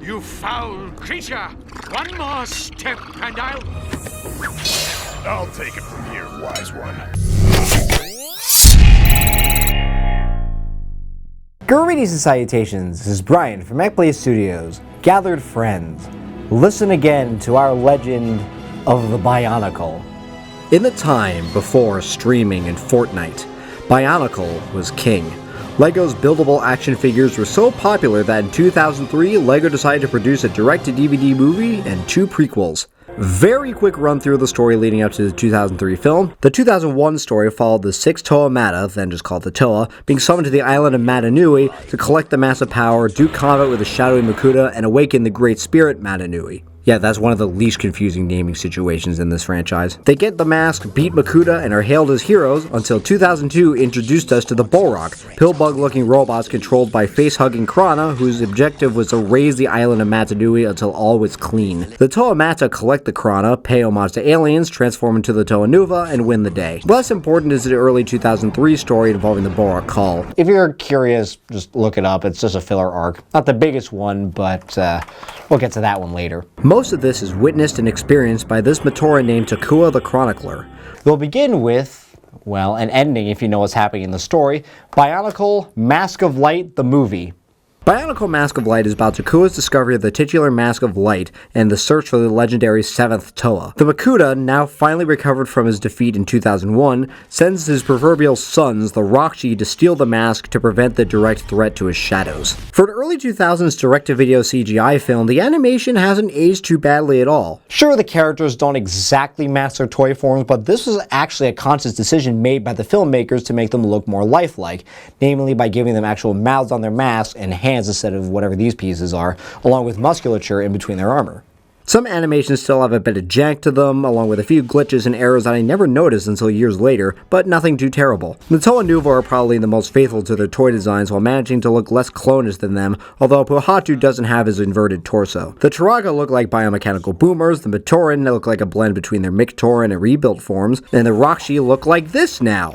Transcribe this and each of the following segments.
you foul creature! One more step and I'll take it from here, wise one. Greetings and salutations, this is Brian from Mechbladestudios. Gathered friends, listen again to our legend of the Bionicle. In the time before streaming and Fortnite, Bionicle was king. LEGO's buildable action figures were so popular that in 2003, LEGO decided to produce a direct-to-DVD movie and 2 prequels. Very quick run through the story leading up to the 2003 film. The 2001 story followed the 6 Toa Mata, then just called the Toa, being summoned to the island of Metru Nui to collect the massive power, do combat with the shadowy Makuta, and awaken the great spirit Metru Nui. Yeah, that's one of the least confusing naming situations in this franchise. They get the mask, beat Makuta, and are hailed as heroes until 2002 introduced us to the Borok, pill-bug-looking robots controlled by face-hugging Krana, whose objective was to raise the island of Metru Nui until all was clean. The Toa Mata collect the Krana, pay homage to aliens, transform into the Toa Nuva, and win the day. Less important is the early 2003 story involving the Borok Call. If you're curious, just look it up. It's just a filler arc. Not the biggest one, but we'll get to that one later. Most of this is witnessed and experienced by this Matoran named Takua the Chronicler. We'll begin with, well, an ending if you know what's happening in the story, Bionicle Mask of Light, the movie. Bionicle Mask of Light is about Takua's discovery of the titular Mask of Light and the search for the legendary 7th Toa. The Makuta, now finally recovered from his defeat in 2001, sends his proverbial sons, the Rockshi, to steal the mask to prevent the direct threat to his shadows. For an early 2000s direct-to-video CGI film, the animation hasn't aged too badly at all. Sure, the characters don't exactly match their toy forms, but this was actually a conscious decision made by the filmmakers to make them look more lifelike, namely by giving them actual mouths on their masks and hands instead of whatever these pieces are, along with musculature in between their armor. Some animations still have a bit of jank to them, along with a few glitches and errors that I never noticed until years later, but nothing too terrible. The Toa Nuva are probably the most faithful to their toy designs while managing to look less clonish than them, although Puhatu doesn't have his inverted torso. The Turaga look like biomechanical boomers, the Matoran look like a blend between their Mictoran and rebuilt forms, and the Rockshi look like this now.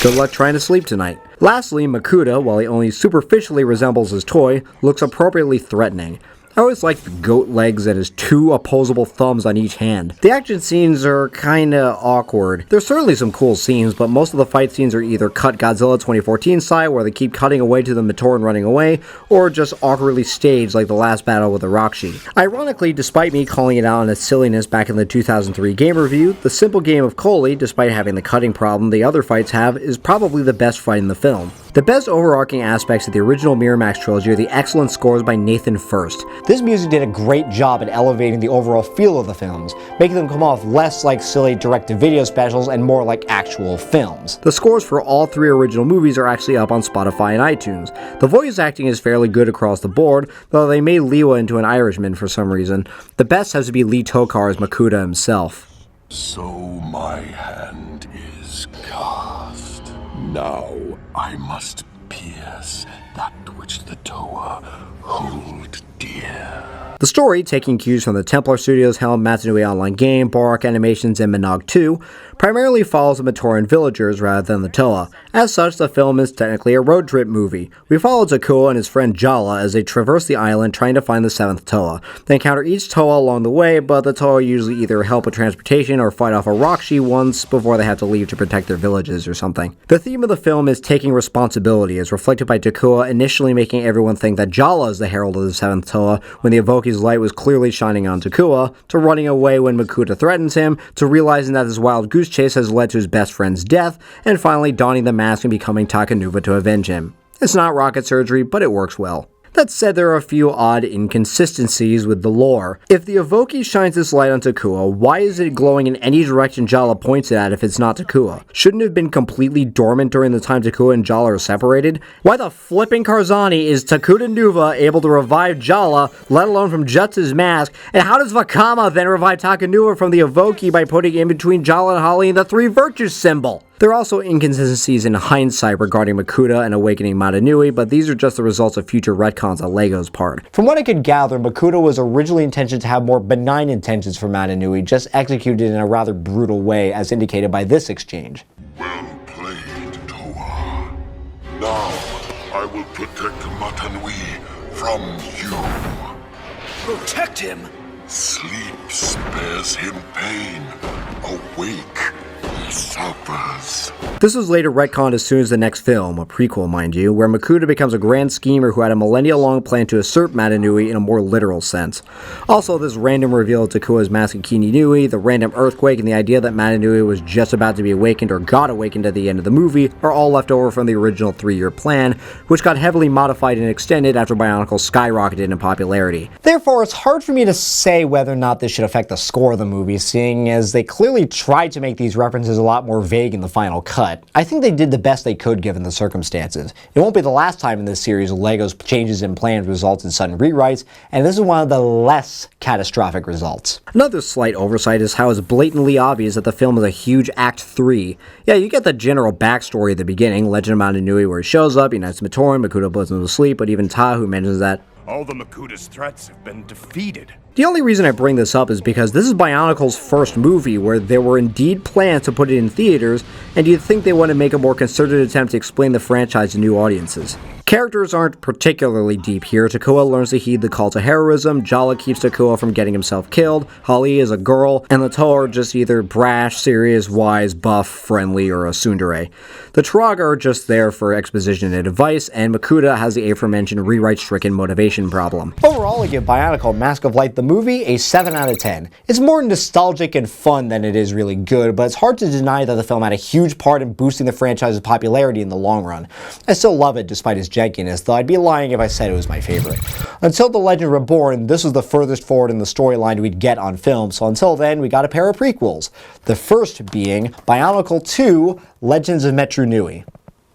Good luck trying to sleep tonight. Lastly, Makuta, while he only superficially resembles his toy, looks appropriately threatening. I always like the goat legs and his 2 opposable thumbs on each hand. The action scenes are kinda awkward. There's certainly some cool scenes, but most of the fight scenes are either cut Godzilla 2014 style, where they keep cutting away to the Matoran running away, or just awkwardly staged like the last battle with the Rockshi. Ironically, despite me calling it out on its silliness back in the 2003 game review, the simple game of Koli, despite having the cutting problem the other fights have, is probably the best fight in the film. The best overarching aspects of the original Miramax trilogy are the excellent scores by Nathan First. This music did a great job at elevating the overall feel of the films, making them come off less like silly direct-to-video specials and more like actual films. The scores for all 3 original movies are actually up on Spotify and iTunes. The voice acting is fairly good across the board, though they made Liwa into an Irishman for some reason. The best has to be Lee Tokar as Makuta himself. So my hand is cast. Now I must pierce that which the Toa hold dear. The story, taking cues from the Templar Studios' Helm Metru Nui online game, Borok Animations, and Minog 2, primarily follows the Matoran villagers rather than the Toa. As such, the film is technically a road trip movie. We follow Takua and his friend Jala as they traverse the island trying to find the 7th Toa. They encounter each Toa along the way, but the Toa usually either help with transportation or fight off a Rockshi once before they have to leave to protect their villages or something. The theme of the film is taking responsibility, as reflected by Takua initially making everyone think that Jala is the herald of the 7th Toa when the Evokee's light was clearly shining on Takua, to running away when Makuta threatens him, to realizing that this wild goose chase has led to his best friend's death, and finally donning the mask and becoming Taka Nuva to avenge him. It's not rocket surgery, but it works well. That said, there are a few odd inconsistencies with the lore. If the Evokee shines this light on Takua, why is it glowing in any direction Jala points it at if it's not Takua? Shouldn't it have been completely dormant during the time Takua and Jala are separated? Why the flipping Karzani is Takuta Nuva able to revive Jala, let alone from just his mask, and how does Vakama then revive Taka Nuva from the Evokee by putting in between Jala and Holly and the 3 virtues symbol? There are also inconsistencies in hindsight regarding Makuta and awakening Metru Nui, but these are just the results of future retcons on LEGO's part. From what I could gather, Makuta was originally intended to have more benign intentions for Metru Nui, just executed in a rather brutal way, as indicated by this exchange. Well played, Toa. Now I will protect Metru Nui from you. Protect him! Sleep spares him pain. Awake, he suffers. This was later retconned as soon as the next film, a prequel mind you, where Makuta becomes a grand schemer who had a millennia-long plan to usurp Metru Nui in a more literal sense. Also, this random reveal of Takua's Masakini Nui, the random earthquake, and the idea that Metru Nui was just about to be awakened or got awakened at the end of the movie are all left over from the original 3-year plan, which got heavily modified and extended after Bionicle skyrocketed in popularity. Therefore, it's hard for me to say whether or not this should affect the score of the movie, seeing as they clearly tried to make these references a lot more vague in the final cut. I think they did the best they could given the circumstances. It won't be the last time in this series LEGO's changes in plans result in sudden rewrites, and this is one of the less catastrophic results. Another slight oversight is how it's blatantly obvious that the film is a huge Act 3. Yeah, you get the general backstory at the beginning, Legend of Metru Nui, where he shows up, unites Matoran, Makuta puts him to sleep, but even Tahu mentions that all the Makuta's threats have been defeated. The only reason I bring this up is because this is Bionicle's first movie where there were indeed plans to put it in theaters, and you'd think they want to make a more concerted attempt to explain the franchise to new audiences. Characters aren't particularly deep here. Takua learns to heed the call to heroism, Jala keeps Takua from getting himself killed, Hali is a girl, and the Toa are just either brash, serious, wise, buff, friendly, or a tsundere. The Turaga are just there for exposition and advice, and Makuta has the aforementioned rewrite-stricken motivation problem. Overall, I give Bionicle Mask of Light the movie a 7 out of 10. It's more nostalgic and fun than it is really good, but it's hard to deny that the film had a huge part in boosting the franchise's popularity in the long run. I still love it despite its jankiness, though I'd be lying if I said it was my favorite. Until The Legend Reborn, this was the furthest forward in the storyline we'd get on film, so until then we got a pair of prequels. The first being Bionicle 2, Legends of Metru Nui.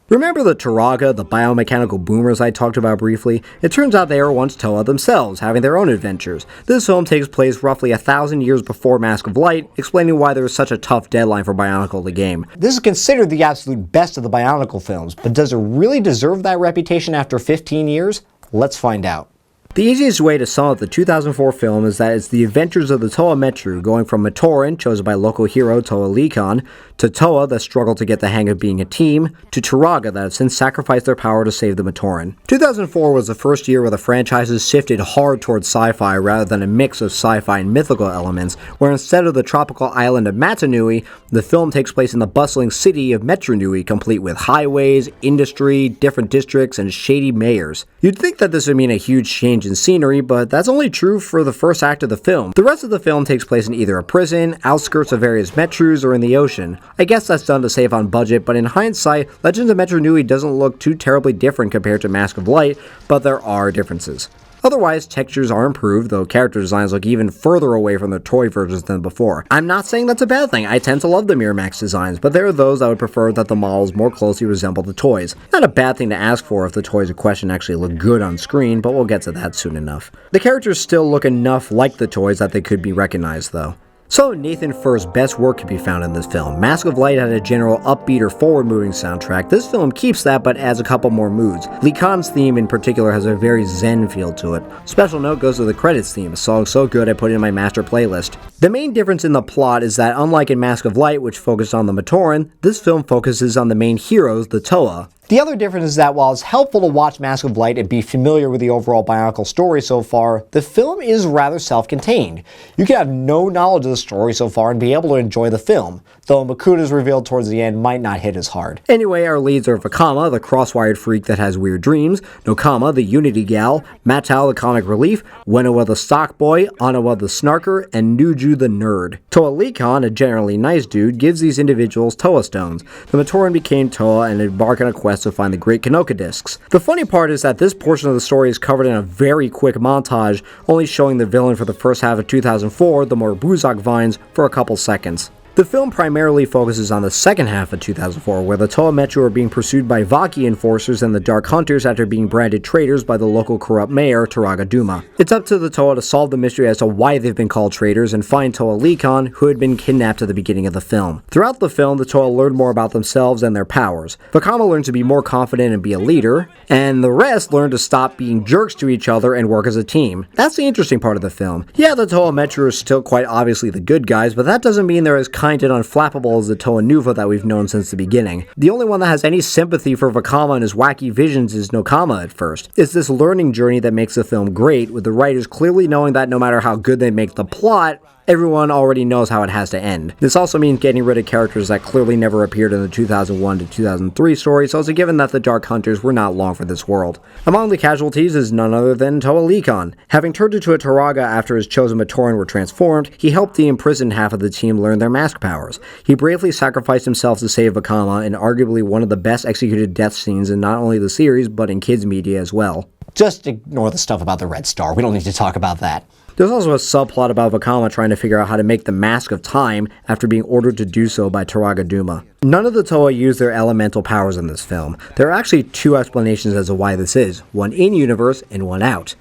Remember the Turaga, the biomechanical boomers I talked about briefly? It turns out they were once Toa themselves, having their own adventures. This film takes place roughly 1,000 years before Mask of Light, explaining why there was such a tough deadline for Bionicle the game. This is considered the absolute best of the Bionicle films, but does it really deserve that reputation after 15 years? Let's find out. The easiest way to sum up the 2004 film is that it's the adventures of the Toa Metru going from Matoran, chosen by local hero Toa Likan, to Toa that struggle to get the hang of being a team, to Turaga that have since sacrificed their power to save the Matoran. 2004 was the first year where the franchises shifted hard towards sci-fi rather than a mix of sci-fi and mythical elements, where instead of the tropical island of Metru Nui, the film takes place in the bustling city of Metru Nui, complete with highways, industry, different districts, and shady mayors. You'd think that this would mean a huge change in scenery, but that's only true for the first act of the film. The rest of the film takes place in either a prison, outskirts of various Metrus, or in the ocean. I guess that's done to save on budget, but in hindsight, Legends of Metru Nui doesn't look too terribly different compared to Mask of Light, but there are differences. Otherwise, textures are improved, though character designs look even further away from the toy versions than before. I'm not saying that's a bad thing, I tend to love the Miramax designs, but there are those that would prefer that the models more closely resemble the toys. Not a bad thing to ask for if the toys in question actually look good on screen, but we'll get to that soon enough. The characters still look enough like the toys that they could be recognized, though. So Nathan Furr's best work can be found in this film. Mask of Light had a general upbeat or forward-moving soundtrack. This film keeps that, but adds a couple more moods. Lee Khan's theme in particular has a very zen feel to it. Special note goes to the credits theme, a song so good I put it in my master playlist. The main difference in the plot is that unlike in Mask of Light, which focused on the Matoran, this film focuses on the main heroes, the Toa. The other difference is that while it's helpful to watch Mask of Light and be familiar with the overall Bionicle story so far, the film is rather self-contained. You can have no knowledge of the story so far and be able to enjoy the film, though Makuta's revealed towards the end might not hit as hard. Anyway, our leads are Vakama, the cross-wired freak that has weird dreams, Nokama, the Unity gal, Matau, the comic relief, Wenoa, the stock boy, Anawa, the snarker, and Nuju, the nerd. Toa Likan, a generally nice dude, gives these individuals Toa stones. The Matoran became Toa and embark on a quest to find the Great Kanoka discs. The funny part is that this portion of the story is covered in a very quick montage, only showing the villain for the first half of 2004, the more Buzak vines, for a couple seconds. The film primarily focuses on the second half of 2004, where the Toa Metru are being pursued by Vaki enforcers and the Dark Hunters after being branded traitors by the local corrupt mayor, Turaga Duma. It's up to the Toa to solve the mystery as to why they've been called traitors and find Toa Likan, who had been kidnapped at the beginning of the film. Throughout the film, the Toa learn more about themselves and their powers. Vakama learns to be more confident and be a leader, and the rest learn to stop being jerks to each other and work as a team. That's the interesting part of the film. Yeah, the Toa Metru are still quite obviously the good guys, but that doesn't mean they're as kind and unflappable as the Toa Nuva that we've known since the beginning. The only one that has any sympathy for Vakama and his wacky visions is Nokama at first. It's this learning journey that makes the film great, with the writers clearly knowing that no matter how good they make the plot, everyone already knows how it has to end. This also means getting rid of characters that clearly never appeared in the 2001 to 2003 story, so it's a given that the Dark Hunters were not long for this world. Among the casualties is none other than Toa Likan. Having turned into a Turaga after his chosen Matoran were transformed, he helped the imprisoned half of the team learn their mask powers. He bravely sacrificed himself to save Vakama in arguably one of the best executed death scenes in not only the series, but in kids' media as well. Just ignore the stuff about the Red Star. We don't need to talk about that. There's also a subplot about Vakama trying to figure out how to make the Mask of Time after being ordered to do so by Turaga Duma. None of the Toa use their elemental powers in this film. There are actually two explanations as to why this is, one in-universe and one out.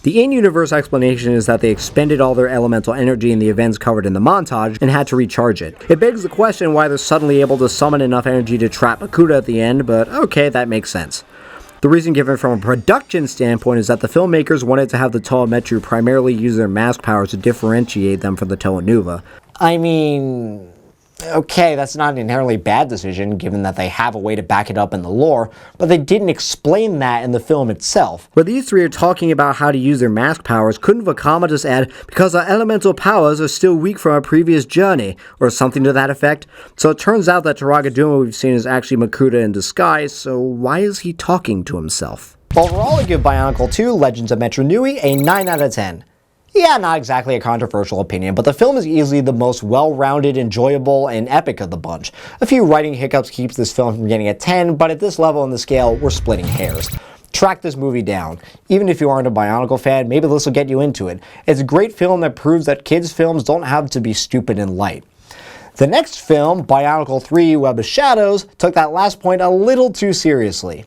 The in-universe explanation is that they expended all their elemental energy in the events covered in the montage and had to recharge it. It begs the question why they're suddenly able to summon enough energy to trap Makuta at the end, but okay, that makes sense. The reason given from a production standpoint is that the filmmakers wanted to have the Toa Metru primarily use their mask powers to differentiate them from the Toa Nuva. I mean, okay, that's not an inherently bad decision, given that they have a way to back it up in the lore, but they didn't explain that in the film itself. But these three are talking about how to use their mask powers. Couldn't Vakama just add, because our elemental powers are still weak from our previous journey, or something to that effect? So it turns out that Turaga Duma we've seen is actually Makuta in disguise, so why is he talking to himself? Overall, I give Bionicle 2 Legends of Metru Nui a 9 out of 10. Yeah, not exactly a controversial opinion, but the film is easily the most well-rounded, enjoyable, and epic of the bunch. A few writing hiccups keeps this film from getting a 10, but at this level in the scale, we're splitting hairs. Track this movie down. Even if you aren't a Bionicle fan, maybe this will get you into it. It's a great film that proves that kids' films don't have to be stupid and light. The next film, Bionicle 3 Web of Shadows, took that last point a little too seriously.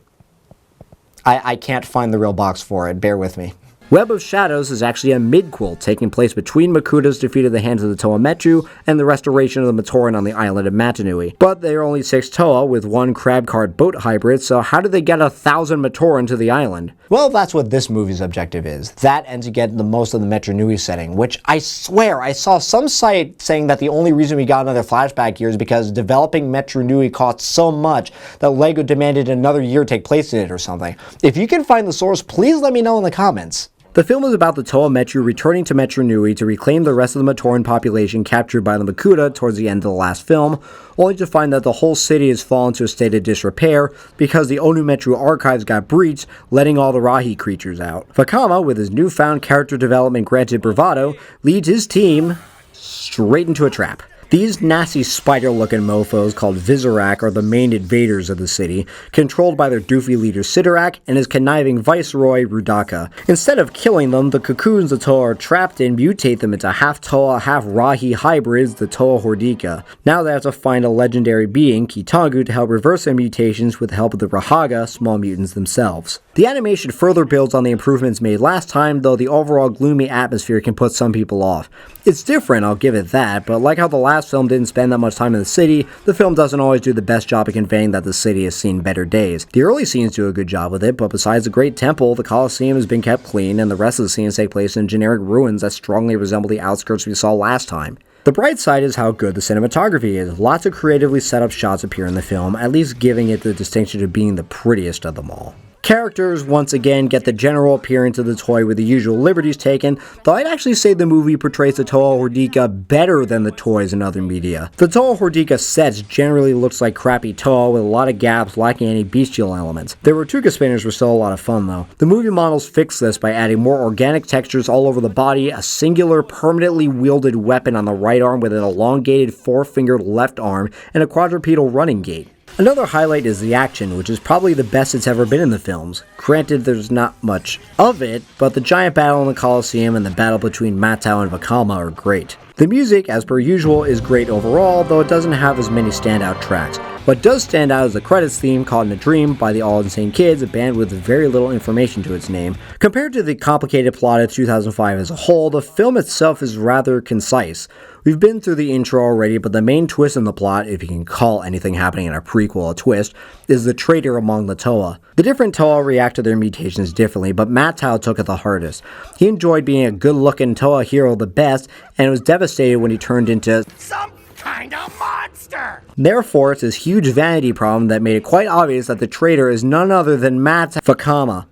I can't find the real box for it, bear with me. Web of Shadows is actually a midquel taking place between Makuta's defeat at the hands of the Toa Metru and the restoration of the Matoran on the island of Metru Nui. But there are only 6 Toa with 1 crab cart boat hybrid, so how did they get 1,000 Matoran to the island? Well, that's what this movie's objective is. That and to get the most of the Metru Nui setting, which I swear I saw some site saying that the only reason we got another flashback here is because developing Metru Nui cost so much that LEGO demanded another year take place in it or something. If you can find the source, please let me know in the comments. The film is about the Toa Metru returning to Metru Nui to reclaim the rest of the Matoran population captured by the Makuta towards the end of the last film, only to find that the whole city has fallen to a state of disrepair because the Onu Metru archives got breached, letting all the Rahi creatures out. Vakama, with his newfound character development granted bravado, leads his team straight into a trap. These nasty spider-looking mofos called Visorak are the main invaders of the city, controlled by their doofy leader Sidorak and his conniving viceroy Rudaka. Instead of killing them, the cocoons the Toa are trapped in mutate them into half-Toa, half-Rahi hybrids, the Toa Hordika. Now they have to find a legendary being, Kitangu, to help reverse their mutations with the help of the Rahaga, small mutants themselves. The animation further builds on the improvements made last time, though the overall gloomy atmosphere can put some people off. It's different, I'll give it that, but like how the last film didn't spend that much time in the city, the film doesn't always do the best job of conveying that the city has seen better days. The early scenes do a good job with it, but besides the Great Temple, the Colosseum has been kept clean, and the rest of the scenes take place in generic ruins that strongly resemble the outskirts we saw last time. The bright side is how good the cinematography is. Lots of creatively set up shots appear in the film, at least giving it the distinction of being the prettiest of them all. Characters, once again, get the general appearance of the toy with the usual liberties taken, though I'd actually say the movie portrays the Toa Hordika better than the toys in other media. The Toa Hordika sets generally looks like crappy Toa with a lot of gaps lacking any bestial elements. The Rotuka spinners were still a lot of fun though. The movie models fix this by adding more organic textures all over the body, a singular permanently wielded weapon on the right arm with an elongated 4-fingered left arm, and a quadrupedal running gait. Another highlight is the action, which is probably the best it's ever been in the films. Granted, there's not much of it, but the giant battle in the Colosseum and the battle between Matau and Vakama are great. The music, as per usual, is great overall, though it doesn't have as many standout tracks. What does stand out is the credits theme, Caught in a Dream, by the All Insane Kids, a band with very little information to its name. Compared to the complicated plot of 2005 as a whole, the film itself is rather concise. We've been through the intro already, but the main twist in the plot, if you can call anything happening in a prequel a twist, is the traitor among the Toa. The different Toa react to their mutations differently, but Matau took it the hardest. He enjoyed being a good-looking Toa hero the best, and was devastated when he turned into some kind of monster! Therefore, it's this huge vanity problem that made it quite obvious that the traitor is none other than Matt Fakama.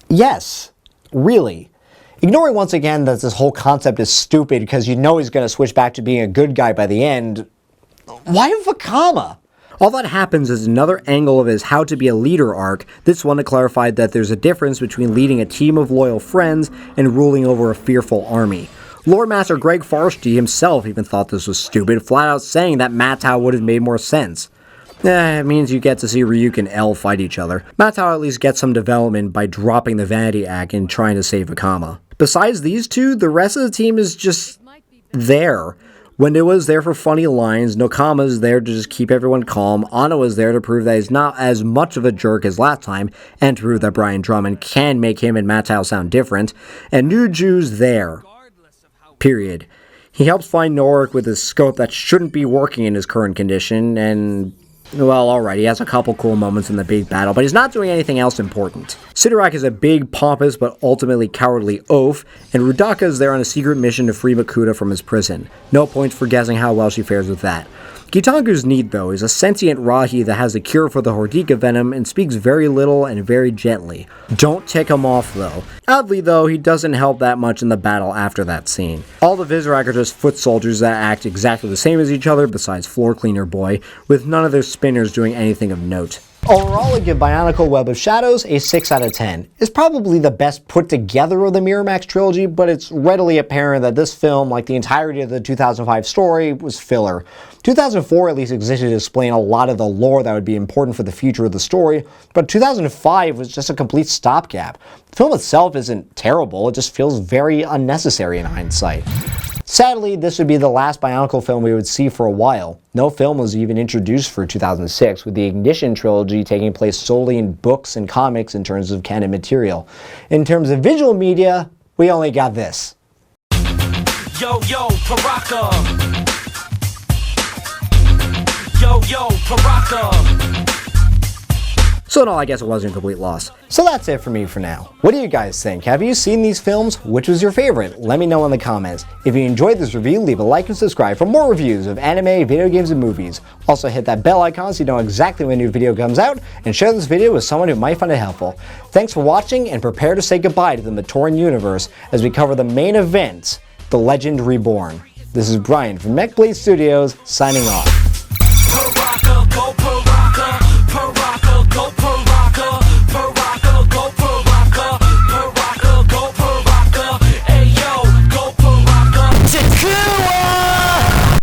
Yes, really. Ignoring once again that this whole concept is stupid because you know he's going to switch back to being a good guy by the end, why Fakama? All that happens is another angle of his How to Be a Leader arc, this one to clarify that there's a difference between leading a team of loyal friends and ruling over a fearful army. Lord Master Greg Farsty himself even thought this was stupid, flat out saying that Matau would have made more sense. It means you get to see Ryuk and L fight each other. Matau at least gets some development by dropping the Vanity Act and trying to save Akama. Besides these two, the rest of the team is just there. Wendo was there for funny lines, Nokama's there to just keep everyone calm, Anno is there to prove that he's not as much of a jerk as last time, and to prove that Brian Drummond can make him and Matau sound different, and Nuju's there. Period. He helps find Norik with his scope that shouldn't be working in his current condition, and well, alright, he has a couple cool moments in the big battle, but he's not doing anything else important. Sidorak is a big, pompous, but ultimately cowardly oaf, and Rudaka is there on a secret mission to free Makuta from his prison. No points for guessing how well she fares with that. Kitangu's neat though. He's a sentient Rahi that has a cure for the Hordika venom and speaks very little and very gently. Don't tick him off though. Oddly though, he doesn't help that much in the battle after that scene. All the Vizrak are just foot soldiers that act exactly the same as each other besides Floor Cleaner Boy, with none of their spinners doing anything of note. Overall, I give Bionicle Web of Shadows a 6 out of 10. It's probably the best put together of the Miramax trilogy, but it's readily apparent that this film, like the entirety of the 2005 story, was filler. 2004 at least existed to explain a lot of the lore that would be important for the future of the story, but 2005 was just a complete stopgap. The film itself isn't terrible, it just feels very unnecessary in hindsight. Sadly, this would be the last Bionicle film we would see for a while. No film was even introduced for 2006, with the Ignition trilogy taking place solely in books and comics in terms of canon material. In terms of visual media, we only got this. Yo, yo, Paraka. Yo, yo, Paraka. So no, I guess it wasn't a complete loss. So that's it for me for now. What do you guys think? Have you seen these films? Which was your favorite? Let me know in the comments. If you enjoyed this review, leave a like and subscribe for more reviews of anime, video games, and movies. Also hit that bell icon so you know exactly when a new video comes out, and share this video with someone who might find it helpful. Thanks for watching, and prepare to say goodbye to the Matoran universe as we cover the main event, The Legend Reborn. This is Brian from Mechbladestudios, signing off.